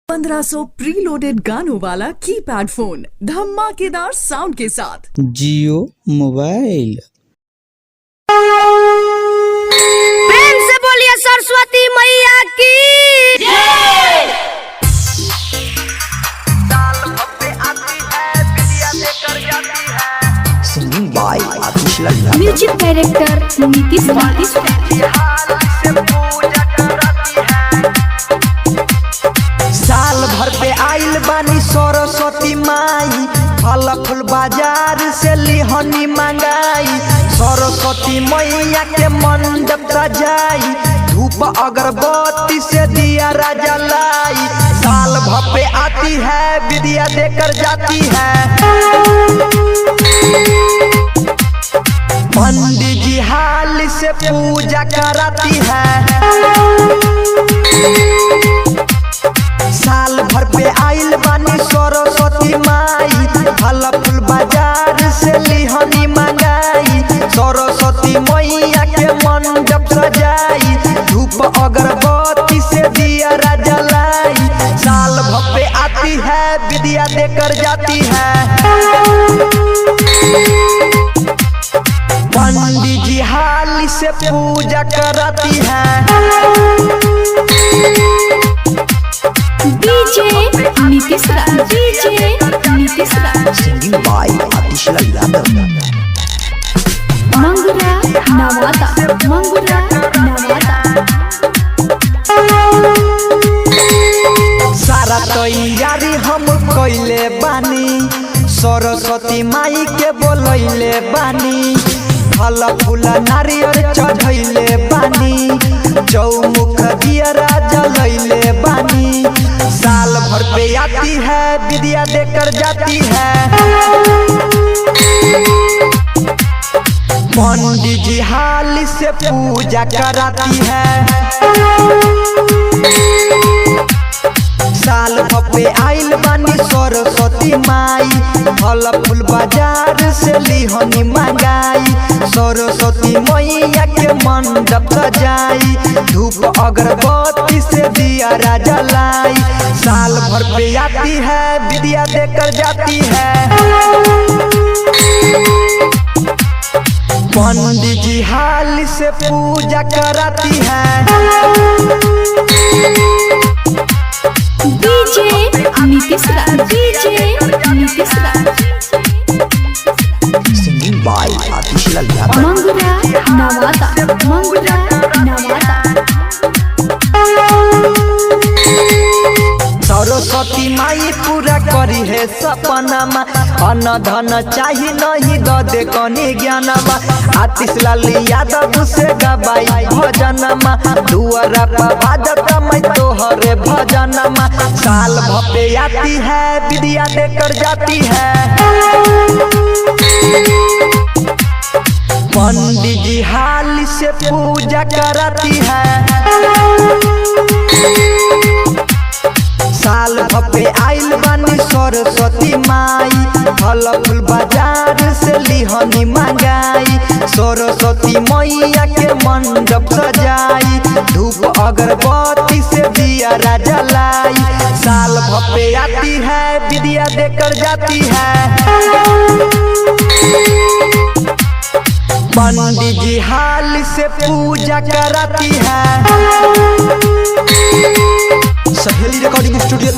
1500 preloaded गानों वाला keypad phone धमाकेदार साउंड के साथ जियो मोबाइल। प्रेम से बोलिए सरस्वती मैया की सिंगिंग बाय आतिश लल्ला। म्यूजिक डायरेक्टर नीतीश साल भर पे आइल बानी सरस्वती माई, फल फूल बाजार से लिहनी मंगाई। सरस्वती मैया के मंडप सजाई, धूप अगरबत्ती से दिया जलाई। साल भर पे आती है विद्या देकर जाती है। पंडित जी हाल से पूजा कराती है। साल भर पे आइल बानी सरस्वती माई, फल फूल बाजार से लिहनी मंगाई। सरस्वती मैया के मंडप सजाई, धूप अगरबत्ती से दिया जलाई। साल भर पे आती है विद्या देकर जाती है। पंडित जी हाल से पूजा कराती है। डीजे नीतीश सिंगिंग बाय आतिश लल्ला। मंगुरा नवादा सारा तैयारी हम कइले बानी, सरस्वती माई के बोलैले बानी। फल फूल नारियल चढ़ैले बानी, चौमुख दिया जलैले बानी। साल भर पे आती है विद्या देकर जाती है। पंडित जी हाल से पूजा कराती है। साल भर पे आइल बानी सरस्वती माई, फल फूल बाजार से लिहनी मंगाई। सरस्वती मैया के मंडप सजाई, धूप अगरबत्ती से दिया जलाई। साल भर पे आती है विद्या देकर जाती है। पंडित जी हाल से पूजा कराती है। डीजे नीतीश सिंगिंग बाय आतिश लल्ला। मंगुरा नवादा सरस्वती माई पूरा करी है सपना, अन्न धन चाही नहीं दे कनी ज्ञानमा। आतिश लाल यादव से गवाई भजनमा, दुआरा पर बाजत मैं तोहरे भजनमा। साल भर पे आती है विद्या देकर जाती है। पंडित जी हाल से पूजा कराती है। साल भर पे आइल बानी सरस्वती माई, फल फूल बाजार से लिहनी मंगाई। सरस्वती मैया के मंडप सजाई, धूप अगरबत्ती से दिया जलाई। साल भर पे आती है विद्या देकर जाती है। पंडित जी हाल से पूजा कराती है। सहेली रिकॉर्डिंग स्टूडियो।